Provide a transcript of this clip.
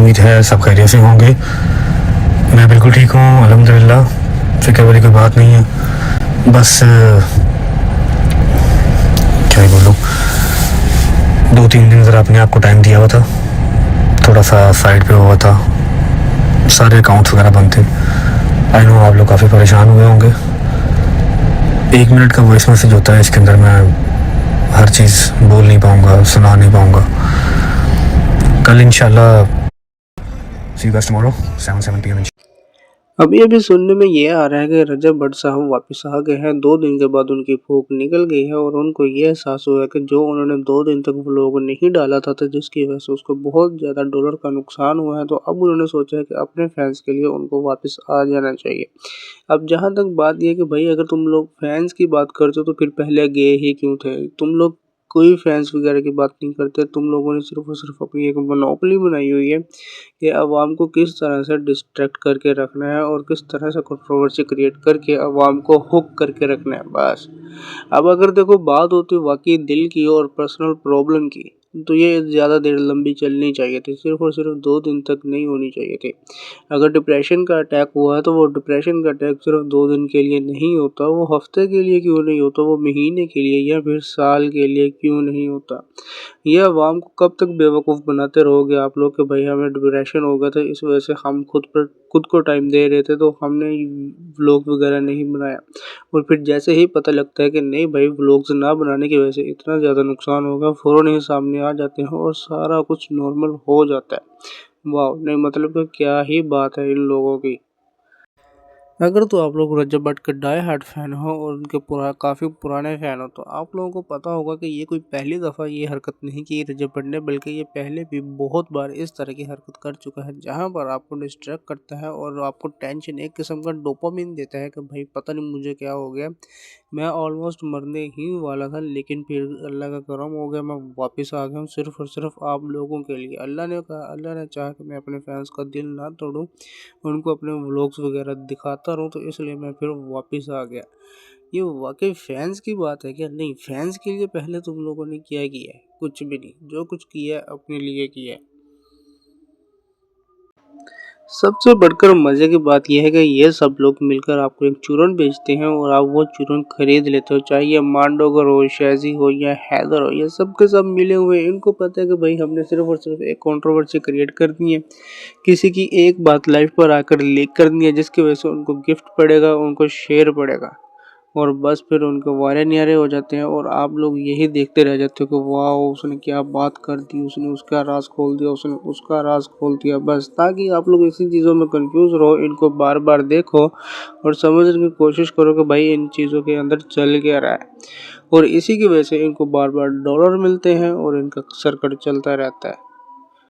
उम्मीद है सब खैरियत से होंगे। मैं बिल्कुल ठीक हूँ अल्हम्दुलिल्लाह, फ़िक्र वाली कोई बात नहीं है। बस क्या ही बोलूँ, 2-3 दिन ज़रा अपने आप को टाइम दिया हुआ था, थोड़ा सा साइड पे हुआ था, सारे अकाउंट्स वगैरह बंद थे। आई नो आप लोग काफ़ी परेशान हुए होंगे। 1 मिनट का वॉइस मैसेज होता है, इसके अंदर मैं हर चीज़ बोल नहीं पाऊँगा, सुना नहीं पाऊँगा। कल इंशाल्लाह सी यू गाइस टुमारो 7 PM। अभी अभी सुनने में ये आ रहा है कि रजब भट्ट साहब वापस आ गए हैं। 2 दिन के बाद उनकी फूंक निकल गई है और उनको ये एहसास हुआ है कि जो उन्होंने 2 दिन तक व्लॉग नहीं डाला था तो जिसकी वजह से उसको बहुत ज़्यादा डॉलर का नुकसान हुआ है, तो अब उन्होंने सोचा है कि अपने फैंस के लिए उनको वापस आ जाना चाहिए। अब जहाँ तक बात ये है कि भाई अगर तुम लोग फैंस की बात करते हो तो फिर पहले गए ही क्यों थे? तुम लोग कोई फैंस वगैरह की बात नहीं करते। तुम लोगों ने सिर्फ़ और सिर्फ़ अपनी एक मोनोपोली बनाई हुई है कि अवाम को किस तरह से डिस्ट्रैक्ट करके रखना है और किस तरह से कंट्रोवर्सी क्रिएट करके अवाम को हुक करके रखना है, बस। अब अगर देखो बात होती वाकई दिल की और पर्सनल प्रॉब्लम की, तो ये ज़्यादा देर लंबी चलनी चाहिए थी, सिर्फ और सिर्फ 2 दिन तक नहीं होनी चाहिए थी। अगर डिप्रेशन का अटैक हुआ है तो वो डिप्रेशन का अटैक सिर्फ 2 दिन के लिए नहीं होता, वो हफ्ते के लिए क्यों नहीं होता, वो महीने के लिए या फिर साल के लिए क्यों नहीं होता। ये अवाम को कब तक बेवकूफ़ बनाते रहोगे आप लोग कि भाई हमें डिप्रेशन हो गया था, इस वजह से हम खुद को टाइम दे रहे थे तो हमने व्लॉग वगैरह नहीं बनाया, और फिर जैसे ही पता लगता है कि नहीं भाई व्लॉग्स ना बनाने की वजह से इतना ज़्यादा नुकसान होगा, फ़ौरन ही सामने आ जाते हैं और सारा कुछ नॉर्मल हो जाता है। वाह! नहीं मतलब कि क्या ही बात है इन लोगों की। अगर तो आप लोग रजब भट्ट के डाई हार्ड फैन हो और उनके काफ़ी पुराने फैन हो, तो आप लोगों को पता होगा कि ये कोई पहली दफ़ा ये हरकत नहीं की रजब भट्ट ने, बल्कि ये पहले भी बहुत बार इस तरह की हरकत कर चुका है, जहां पर आपको डिस्ट्रैक्ट करता है और आपको टेंशन, एक किस्म का डोपामिन देता है कि भाई पता नहीं मुझे क्या हो गया, मैं ऑलमोस्ट मरने ही वाला था लेकिन फिर अल्लाह का करम हो गया, मैं वापस आ गया हूँ सिर्फ़ और सिर्फ आप लोगों के लिए। अल्लाह ने चाहा कि मैं अपने फैंस का दिल ना तोड़ूँ, उनको अपने व्लॉग्स वगैरह दिखाता रहूँ, तो इसलिए मैं फिर वापस आ गया। ये वाक़ई फैंस की बात है क्या? नहीं, फैंस के लिए पहले तुम लोगों ने क्या किया है? कुछ भी नहीं, जो कुछ किया है अपने लिए किया है। सबसे बढ़कर मज़े की बात यह है कि ये सब लोग मिलकर आपको एक चूरन बेचते हैं और आप वो चूरन खरीद लेते हो, चाहे ये मांडोगर हो, शैज़ी हो या हैदर हो, ये सब के सब मिले हुए हैं। इनको पता है कि भाई हमने सिर्फ़ और सिर्फ एक कंट्रोवर्सी क्रिएट करनी है, किसी की एक बात लाइव पर आकर लीक करनी है, जिसकी वजह से उनको गिफ्ट पड़ेगा, उनको शेयर पड़ेगा और बस फिर उनके वारे न्यारे हो जाते हैं और आप लोग यही देखते रह जाते हो कि वाह उसने क्या बात कर दी, उसने उसका राज खोल दिया, उसने उसका राज खोल दिया, बस ताकि आप लोग इसी चीज़ों में कंफ्यूज रहो। इनको बार बार देखो और समझने की कोशिश करो कि भाई इन चीज़ों के अंदर चल क्या रहा है, और इसी की वजह से इनको बार बार डॉलर मिलते हैं और इनका सर्कट चलता रहता है।